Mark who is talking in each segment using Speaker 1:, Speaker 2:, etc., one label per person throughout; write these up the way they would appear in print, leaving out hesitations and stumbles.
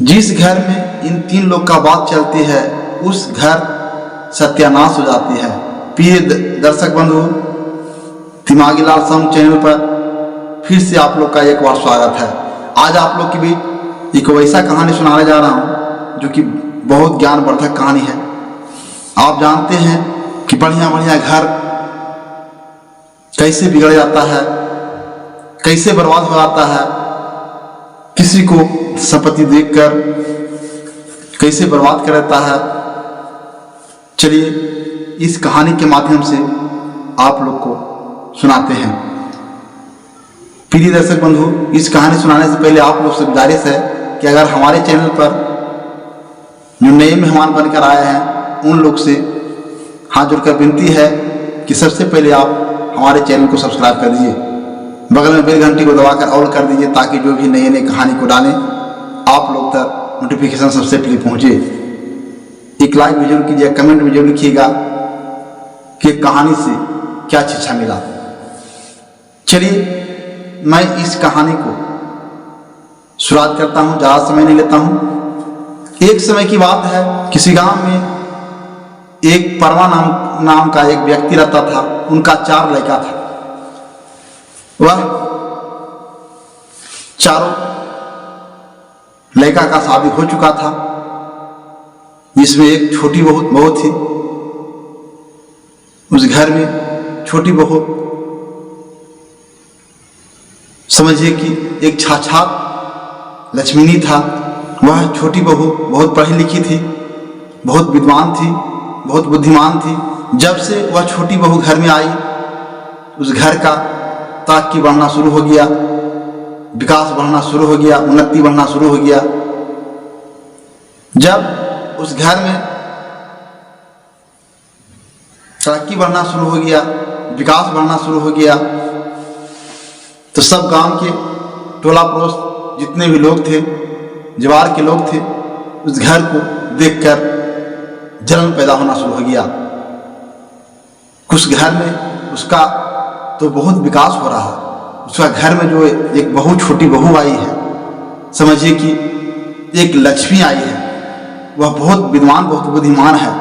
Speaker 1: जिस घर में इन तीन लोग का बात चलती है उस घर सत्यानाश हो जाती है। प्रिय दर्शक बंधु, दिमागी लाल सॉन्ग चैनल पर फिर से आप लोग का एक बार स्वागत है। आज आप लोग के बीच एक वैसा कहानी सुनाने जा रहा हूँ जो कि बहुत ज्ञानवर्धक कहानी है। आप जानते हैं कि बढ़िया बढ़िया घर कैसे बिगड़ जाता है, कैसे बर्बाद हो जाता है, किसी को संपत्ति देखकर कैसे बर्बाद कर देता है। चलिए इस कहानी के माध्यम से आप लोग को सुनाते हैं। प्रिय दर्शक बंधु, इस कहानी सुनाने से पहले आप लोग से गुजारिश है कि अगर हमारे चैनल पर जो नए मेहमान बनकर आए हैं उन लोग से हाथ जोड़कर विनती है कि सबसे पहले आप हमारे चैनल को सब्सक्राइब कर दीजिए, बगल में बेल घंटी को दबाकर ऑल कर दीजिए ताकि जो भी नए नए कहानी को डालें आप लोग तक नोटिफिकेशन सबसे पहले पहुंचे। एक लाइक भी जरूर कीजिए, कमेंट में जरूर लिखिएगा कि कहानी से क्या शिक्षा मिला। चलिए मैं इस कहानी को शुरुआत करता हूं, ज़्यादा समय नहीं लेता हूं। एक समय की बात है, किसी गांव में एक परवा नाम का एक व्यक्ति रहता था। उनका 4 लड़का था। वह चारों लड़का का शादी हो चुका था, जिसमें एक छोटी बहू थी। उस घर में छोटी बहू समझिए कि एक साक्षात लक्ष्मी था। वह छोटी बहू बहुत पढ़ी लिखी थी, बहुत विद्वान थी, बहुत बुद्धिमान थी। जब से वह छोटी बहू घर में आई, उस घर का तरक्की बढ़ना शुरू हो गया, विकास बढ़ना शुरू हो गया, उन्नति बढ़ना शुरू हो गया। जब उस घर में तरक्की बढ़ना शुरू हो गया, विकास बढ़ना शुरू हो गया, तो सब गांव के टोला पड़ोस जितने भी लोग थे, जवार के लोग थे, उस घर को देखकर जलन पैदा होना शुरू हो गया। उस घर में उसका तो बहुत विकास हो रहा है। उसका घर में जो एक बहू, छोटी बहू आई है, समझिए कि एक लक्ष्मी आई है। वह बहुत विद्वान, बहुत बुद्धिमान है।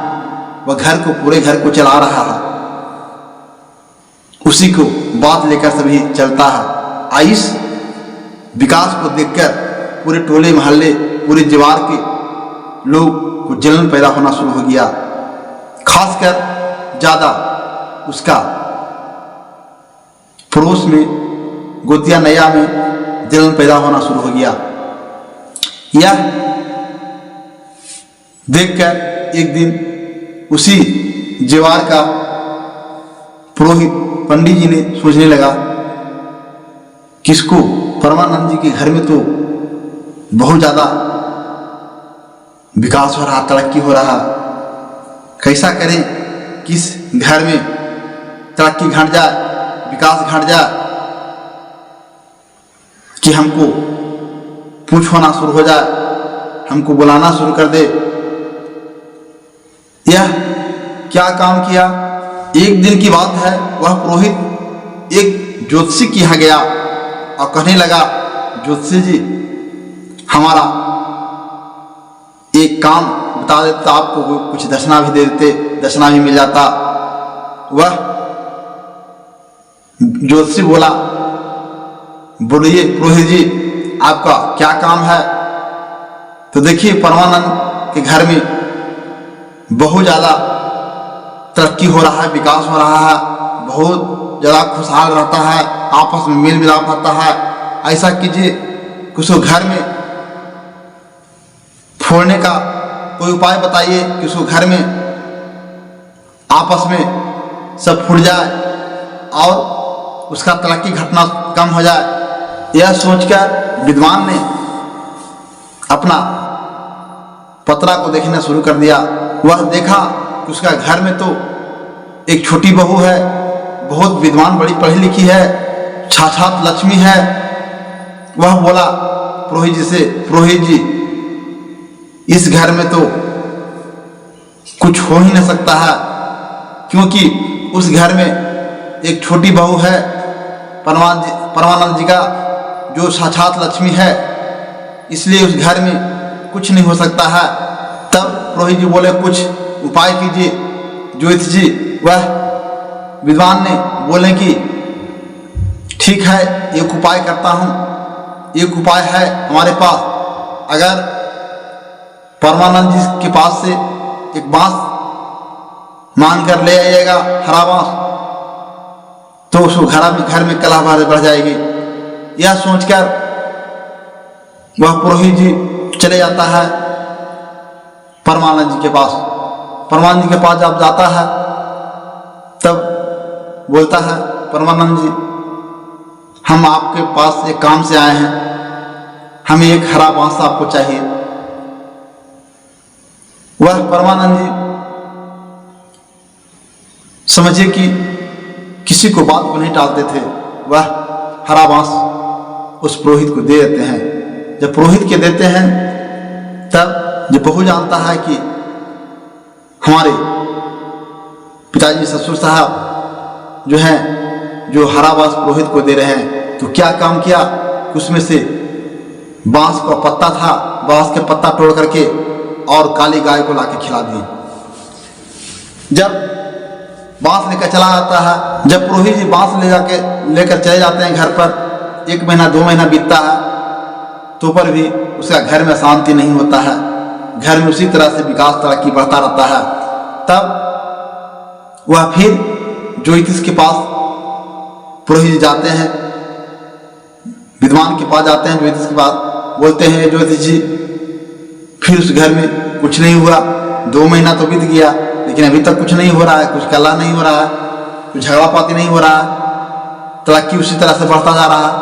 Speaker 1: वह घर को, पूरे घर को चला रहा है। उसी को बात लेकर सभी चलता है। इस विकास को देखकर पूरे टोले मोहल्ले, पूरे जवार के लोग को जलन पैदा होना शुरू हो गया। खासकर ज्यादा उसका पड़ोस में, गोतिया नया में जलन पैदा होना शुरू हो गया। यह देखकर एक दिन उसी जवार का पुरोहित पंडित जी ने सोचने लगा, किसको, परमानंद जी के घर में तो बहुत ज्यादा विकास हो रहा, तरक्की हो रहा, कैसा करें किस घर में तरक्की घट जाए, विकास घट जाए कि हमको पूछ होना शुरू हो जाए, हमको बुलाना शुरू कर दे। यह क्या काम किया। एक दिन की बात है, वह पुरोहित एक ज्योतिषी के यहाँ गया और कहने लगा, ज्योतिषी जी हमारा एक काम बता देता, आपको कुछ दक्षिणा भी दे देते, दक्षिणा भी मिल जाता। वह ज्योतिषी बोला, बोलिए पुरोहित जी आपका क्या काम है। तो देखिए, परमानंद के घर में बहुत ज्यादा तरक्की हो रहा है, विकास हो रहा है, बहुत ज्यादा खुशहाल रहता है, आपस में मेल मिलाप रहता है। ऐसा कीजिए कुछ घर में फोड़ने का कोई उपाय बताइए कि उसको घर में आपस में सब फूट जाए और उसका तरक्की घटना कम हो जाए। यह सोचकर विद्वान ने अपना पतरा को देखना शुरू कर दिया। वह देखा कि उसका घर में तो एक छोटी बहू है, बहुत विद्वान, बड़ी पढ़ी लिखी है, साक्षात लक्ष्मी है। वह बोला पुरोहित जी से, पुरोहित जी इस घर में तो कुछ हो ही नहीं सकता है, क्योंकि उस घर में एक छोटी बहू है, परमानंद जी का जो साक्षात लक्ष्मी है, इसलिए उस घर में कुछ नहीं हो सकता है। तब पुरोहित जी बोले कुछ उपाय कीजिए। ज्योतिष जी वह विद्वान ने बोले कि ठीक है, एक उपाय करता हूँ। एक उपाय है हमारे पास, अगर परमानंद जी के पास से एक बांस मांग कर ले आइएगा, हरा बांस, तो उसको घर में कलह बढ़ जाएगी। यह सोचकर वह पुरोहित जी चले जाता है परमानंद जी के पास। परमानंद जी के पास जब जाता है तब बोलता है, परमानंद जी हम आपके पास एक काम से आए हैं, हमें एक हरा बांस आपको चाहिए। वह परमानंद जी समझिए कि किसी को बात को नहीं टालते थे, वह हरा बांस उस पुरोहित को दे देते हैं। जब पुरोहित के देते हैं तब जब बहू जानता है कि हमारे पिताजी ससुर साहब जो हैं, जो हरा बांस पुरोहित को दे रहे हैं, तो क्या काम किया, उसमें से बांस का पत्ता था, बांस के पत्ता तोड़ करके और काली गाय को लाके खिला दिए। जब बांस लेकर चला आता है, जब पुरोहित जी बांस लेकर चले जाते हैं घर पर, 1 महीना 2 महीना बीतता है तो पर भी उसका घर में शांति नहीं होता है। घर में उसी तरह से विकास तरक्की बढ़ता रहता है। तब वह फिर ज्योतिष के पास पुरोहित जी जाते हैं, विद्वान के पास जाते हैं, ज्योतिष के पास बोलते हैं, ज्योतिष जी फिर उस घर में कुछ नहीं हुआ। 2 महीना तो बीत गया लेकिन अभी तक कुछ नहीं हो रहा है, कुछ कलह नहीं हो रहा है, कुछ झगड़ा पाती नहीं हो रहा है, तरक्की उसी तरह से बढ़ता जा रहा है।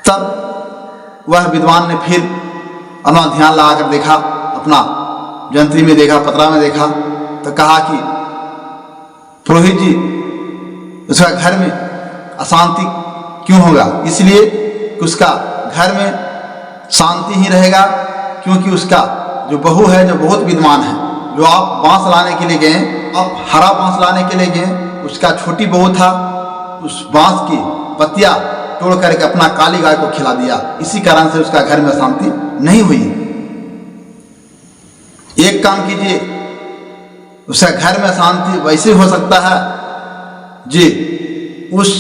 Speaker 1: तब वह विद्वान ने फिर अपना ध्यान लगाकर देखा, अपना जंत्री में देखा, पतरा में देखा, तो कहा कि पुरोहित जी उसका घर में अशांति क्यों होगा, इसलिए कि उसका घर में शांति ही रहेगा क्योंकि उसका जो बहू है, जो बहुत विद्वान है, जो आप बांस लाने के लिए गए, आप हरा बांस लाने के लिए गए, उसका छोटी बहू था, उस बांस की पत्तियां तोड़ करके अपना काली गाय को खिला दिया। इसी कारण से उसका घर में शांति नहीं हुई। एक काम कीजिए, उसका घर में शांति वैसे हो सकता है जी, उस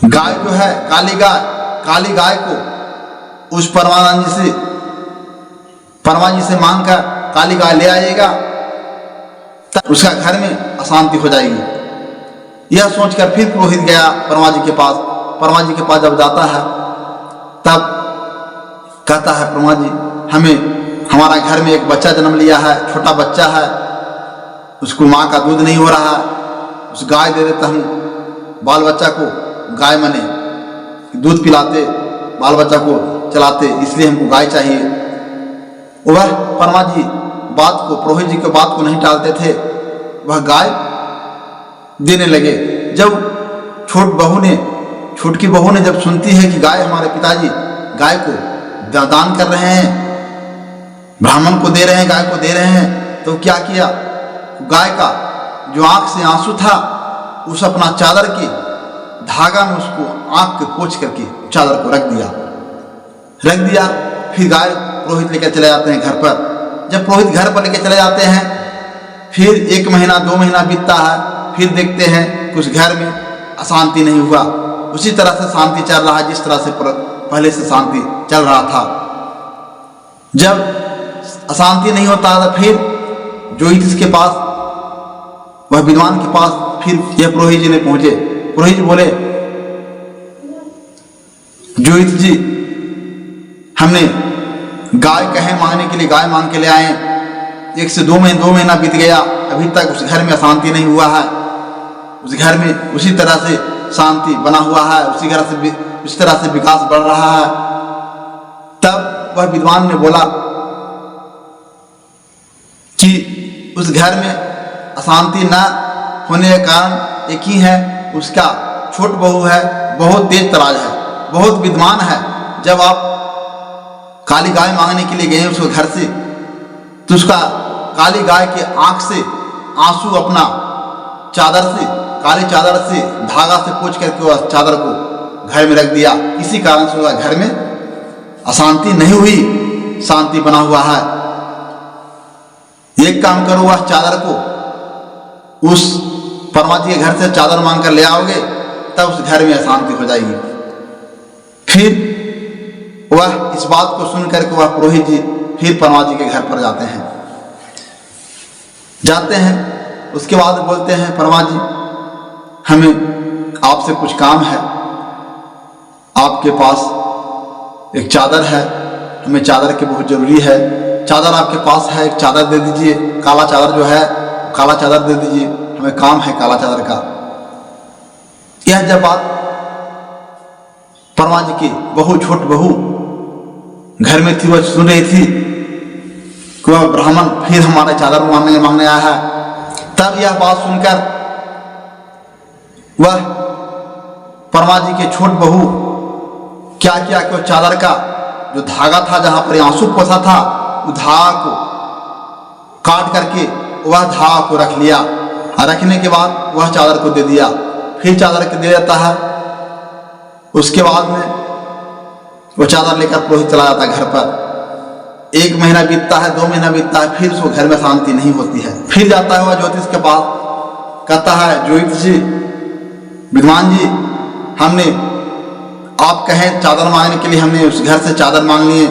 Speaker 1: गाय जो है काली गाय को उस परमानंद जी से मांगकर काली गाय ले आइएगा, तब उसका घर में अशांति हो जाएगी। यह सोचकर फिर पुरोहित गया परमा जी के पास। परमा जी के पास जब जाता है तब कहता है, परमा जी हमारा घर में एक बच्चा जन्म लिया है, छोटा बच्चा है, उसको माँ का दूध नहीं हो रहा है, उस गाय दे देता हूँ, बाल बच्चा को गाय मने दूध पिलाते, बाल बच्चा को चलाते, इसलिए हमको गाय चाहिए। वह परमा जी बात को, पुरोहित जी के बात को नहीं टालते थे, वह गाय देने लगे। जब छोटकी बहू ने जब सुनती है कि गाय, हमारे पिताजी गाय को दान कर रहे हैं, ब्राह्मण को दे रहे हैं, गाय को दे रहे हैं, तो क्या किया, गाय का जो आंख से आंसू था उस अपना चादर की धागा में उसको आंख के पोंछ करके चादर को रख दिया। फिर गाय पुरोहित लेकर चले जाते हैं घर पर। जब पुरोहित घर पर लेकर चले जाते हैं, फिर 1 महीना 2 महीना बीतता है, फिर देखते हैं कुछ घर में अशांति नहीं हुआ, उसी तरह से शांति चल रहा है जिस तरह से पहले से शांति चल रहा था। जब अशांति नहीं होता तो फिर ज्योतिष के पास, वह विद्वान के पास फिर यह पुरोहित जी ने पहुंचे। पुरोहित जी बोले, ज्योतिष जी हमने गाय कहे मांगने के लिए गाय मांग के ले आए, 1 से 2 महीना बीत गया, अभी तक उस घर में अशांति नहीं हुआ है, उस घर में उसी तरह से शांति बना हुआ है, उसी तरह से विकास बढ़ रहा है। तब वह विद्वान ने बोला कि उस घर में अशांति न होने का कारण एक ही है, उसका छोट बहू है, बहुत तेज तराज है, बहुत विद्वान है। जब आप काली गाय मांगने के लिए गए उसको घर से, तो उसका काली गाय के आंख से आंसू अपना काली चादर से धागा से पोंछ करके वह चादर को घर में रख दिया। इसी कारण से वह घर में अशांति नहीं हुई। शांति बना हुआ है। एक काम करो, वह चादर को उस परमा जी के घर से चादर मांग कर ले आओगे, तब उस घर में अशांति हो जाएगी। फिर वह इस बात को सुनकर के वह पुरोहित जी फिर परमा जी के घर पर जाते हैं। उसके बाद बोलते हैं, परमा जी हमें आपसे कुछ काम है, आपके पास एक चादर है, हमें चादर की बहुत जरूरी है। चादर आपके पास है, एक चादर दे दीजिए, काला चादर जो है काला चादर दे दीजिए, हमें काम है काला चादर का। यह जब बात परमा जी की बहू, छोट बहू घर में थी, वह सुन रही थी कि वह ब्राह्मण फिर हमारे चादर मांगने आया है। तब यह बात सुनकर वह परमा जी के छोट बहू क्या किया कि वह चादर का जो धागा था, जहां पर आंसू पोसा था, उस धागा को काट करके वह धागा को रख लिया। रखने के बाद वह चादर को दे दिया, फिर चादर को दे देता है। उसके बाद में वह चादर लेकर पुरोहित चला जाता है घर पर। 1 महीना बीतता है, 2 महीना बीतता है, फिर उसको घर में शांति नहीं होती है। फिर जाता है वह ज्योतिष के पास, कहता है, ज्योतिष जी, विद्वान जी, हमने आप कहें चादर मांगने के लिए, हमने उस घर से चादर मांग लिए।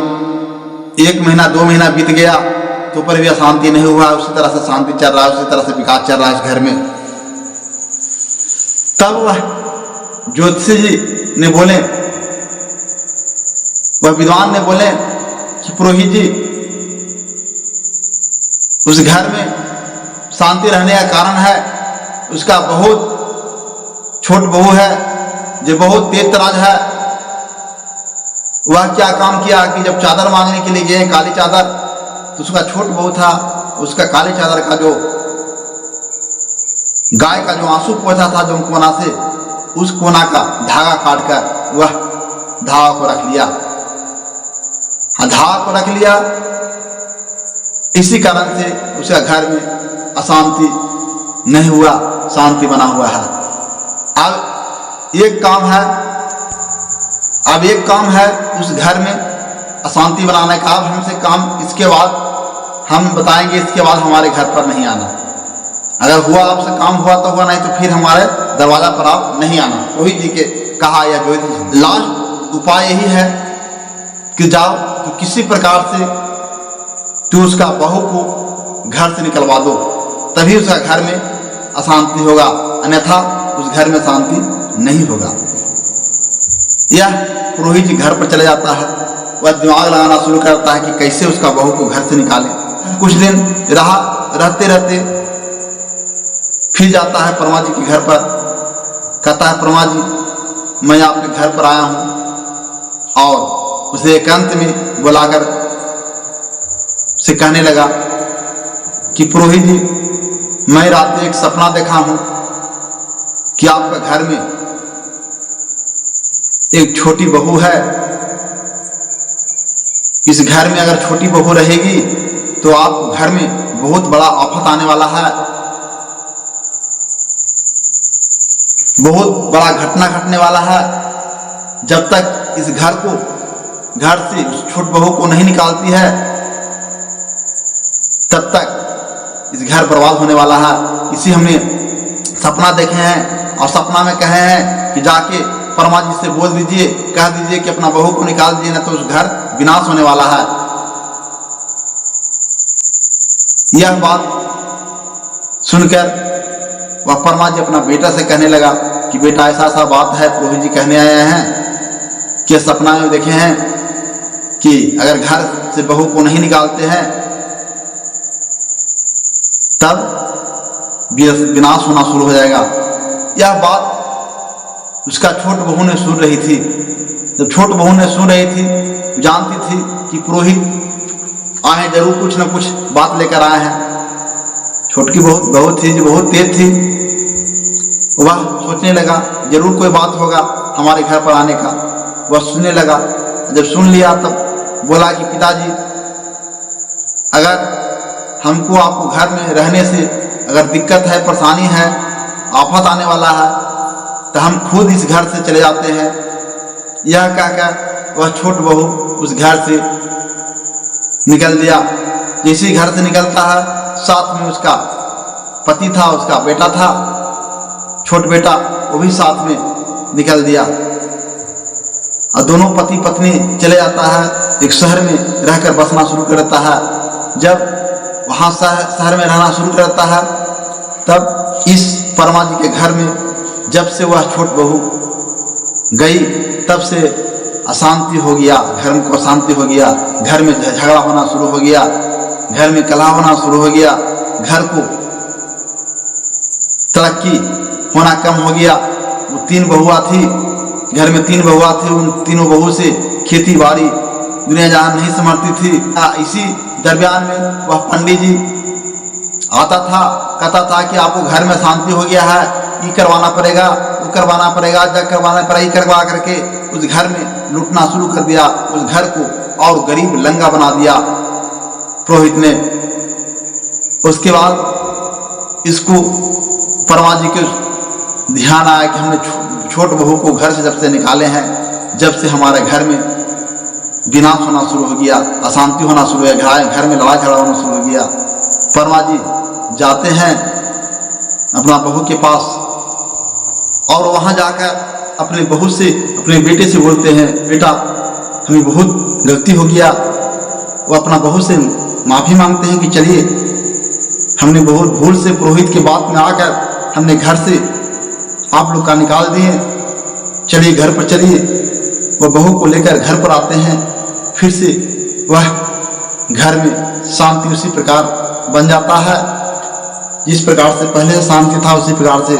Speaker 1: 1 महीना 2 महीना बीत गया तो पर भी अशांति नहीं हुआ, उसी तरह से शांति चल रहा है, उसी तरह से विकास चल रहा है इस घर में। तब वह ज्योतिष जी ने बोले, वह विद्वान ने बोले कि पुरोहित जी, उस घर में शांति रहने का कारण है उसका बहुत छोट बहू है, जो बहुत तेज तराज है। वह क्या काम किया कि जब चादर मांगने के लिए गए काली चादर, तो उसका छोट बहू था, उसका काली चादर का जो गाय का जो आंसू पोंछा था जो कोना से, उस कोना का धागा काट कर वह धागा को रख लिया। धागा को रख लिया, इसी कारण से उसका घर में अशांति नहीं हुआ, शांति बना हुआ है। अब एक काम है उस घर में अशांति बनाने का। अब हमसे काम इसके बाद हम बताएंगे, इसके बाद हमारे घर पर नहीं आना। अगर हुआ आपसे काम हुआ तो हुआ, नहीं तो फिर हमारे दरवाजा पर आप नहीं आना। रोहित जी के कहा, या ज्योतिष लास्ट उपाय यही है कि जाओ तो किसी प्रकार से तू उसका बहू को घर से निकलवा दो, तभी उसका घर में अशांति होगा, अन्यथा उस घर में शांति नहीं होगा। यह पुरोहित जी घर पर चले जाता है, वह दिमाग लगाना शुरू करता है कि कैसे उसका बहू को घर से निकाले। कुछ दिन रहते फिर जाता है परमा जी के घर पर, कहता है, परमा जी मैं आपके घर पर आया हूँ। और उसे एकांत में बुलाकर से कहने लगा कि पुरोहित जी, मैं रात में एक सपना देखा हूं कि आपका घर में एक छोटी बहू है। इस घर में अगर छोटी बहू रहेगी तो आप घर में बहुत बड़ा आफत आने वाला है, बहुत बड़ा घटना घटने वाला है। जब तक इस घर से उस छोट बहू को नहीं निकालती है, तब तक इस घर बर्बाद होने वाला है। इसी हमने सपना देखे हैं और सपना में कहे हैं कि जाके परमा जी से बोल दीजिए, कह दीजिए कि अपना बहू को निकाल दीजिए, ना तो उस घर विनाश होने वाला है। यह बात सुनकर वह परमा जी अपना बेटा से कहने लगा कि बेटा, ऐसा बात है, पुरोहित जी कहने आए हैं कि सपना में देखे हैं कि अगर घर से बहू को नहीं निकालते हैं तब विनाश होना शुरू हो जाएगा। यह बात उसका छोट बहू ने सुन रही थी। जब छोट बहू ने सुन रही थी, जानती थी कि पुरोहित आए जरूर कुछ न कुछ बात लेकर आए हैं। छोटकी बहू थी जो बहुत तेज थी, वह सोचने लगा जरूर कोई बात होगा हमारे घर पर आने का। वह सुनने लगा, जब सुन लिया तब बोला कि पिताजी, अगर हमको आपको घर में रहने से अगर दिक्कत है, परेशानी है, आफत आने वाला है, तो हम खुद इस घर से चले जाते हैं। यह कहकर वह छोट बहू उस घर से निकल दिया। जैसे ही घर से निकलता है, साथ में उसका पति था, उसका बेटा था, छोट बेटा, वो भी साथ में निकल दिया। और दोनों पति पत्नी चले जाता है, एक शहर में रहकर बसना शुरू करता है। जब वहाँ शहर में रहना शुरू करता है, तब इस परमा जी के घर में जब से वह छोट बहू गई, तब से अशांति हो गया, घर में अशांति हो गया, घर में झगड़ा होना शुरू हो गया, घर में कलह होना शुरू हो गया, घर को तरक्की होना कम हो गया। वो 3 बहुआ थी, घर में 3 बहुआ थी, उन तीनों बहू से खेती बाड़ी दुनिया जहान नहीं समझती थी। इसी दरमियान में वह पंडित जी आता था, कहता था कि आपको घर में शांति हो गया है, ये करवाना पड़ेगा, वो करवाना पड़ेगा, जग करवाना पड़ेगा, ये करवा करके उस घर में लूटना शुरू कर दिया। उस घर को और गरीब लंगा बना दिया पुरोहित ने। उसके बाद इसको परमा जी के ध्यान आया कि हमने छोट बहू को घर से जब से निकाले हैं, जब से हमारे घर में विनाश होना शुरू हो गया, अशांति होना शुरू हो गया, घर में लड़ाई झगड़ा होना शुरू हो गया। परमा जी जाते हैं अपना बहू के पास और वहाँ जाकर अपने बहू से, अपने बेटे से बोलते हैं, बेटा हमें बहुत गलती हो गया। वो अपना बहू से माफ़ी मांगते हैं कि चलिए, हमने बहुत भूल से पुरोहित की बात में आकर हमने घर से आप लोग का निकाल दिए, चलिए घर पर चलिए। वह बहू को लेकर घर पर आते हैं, फिर से वह घर में शांति उसी प्रकार बन जाता है जिस प्रकार से पहले शांति था, उसी प्रकार से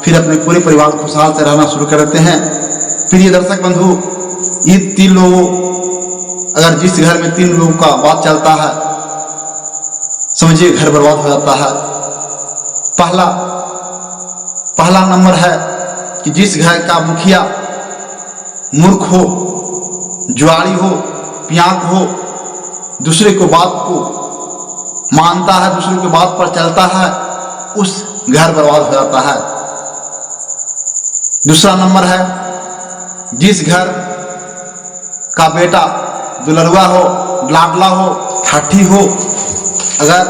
Speaker 1: फिर अपने पूरे परिवार खुशहाल से रहना शुरू कर देते हैं। प्रिय दर्शक बंधु, ये 3 लोगों, अगर जिस घर में 3 लोगों का बात चलता है, समझिए घर बर्बाद हो जाता है। पहला नंबर है कि जिस घर का मुखिया मूर्ख हो, जुआरी हो, पियांक हो, दूसरे को बात को मानता है, दूसरे की बात पर चलता है, उस घर बर्बाद हो जाता है। दूसरा नंबर है जिस घर का बेटा दुलरुआ हो, लाडला हो, ठाठी हो। अगर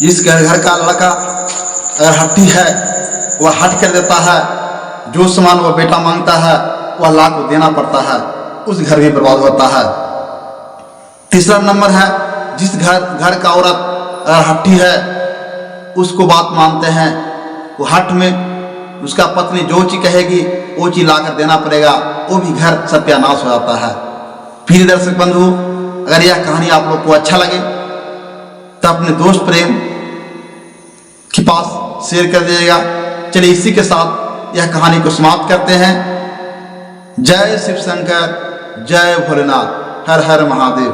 Speaker 1: जिस घर का लड़का अगर हट्टी है, वह हट कर देता है, जो सामान वह बेटा मांगता है वह लाख को देना पड़ता है, उस घर भी बर्बाद होता है। तीसरा नंबर है जिस घर का औरत अगर हट्टी है, उसको बात मानते हैं, वो हट में उसका पत्नी जो चीज कहेगी वो चीज लाकर देना पड़ेगा, वो भी घर सत्यानाश हो जाता है। प्रिय दर्शक बंधु, अगर यह कहानी आप लोग को अच्छा लगे तो अपने दोस्त प्रेम के पास शेयर कर दीजिएगा। चलिए इसी के साथ यह कहानी को समाप्त करते हैं। जय शिव शंकर, जय भोलेनाथ, हर हर महादेव।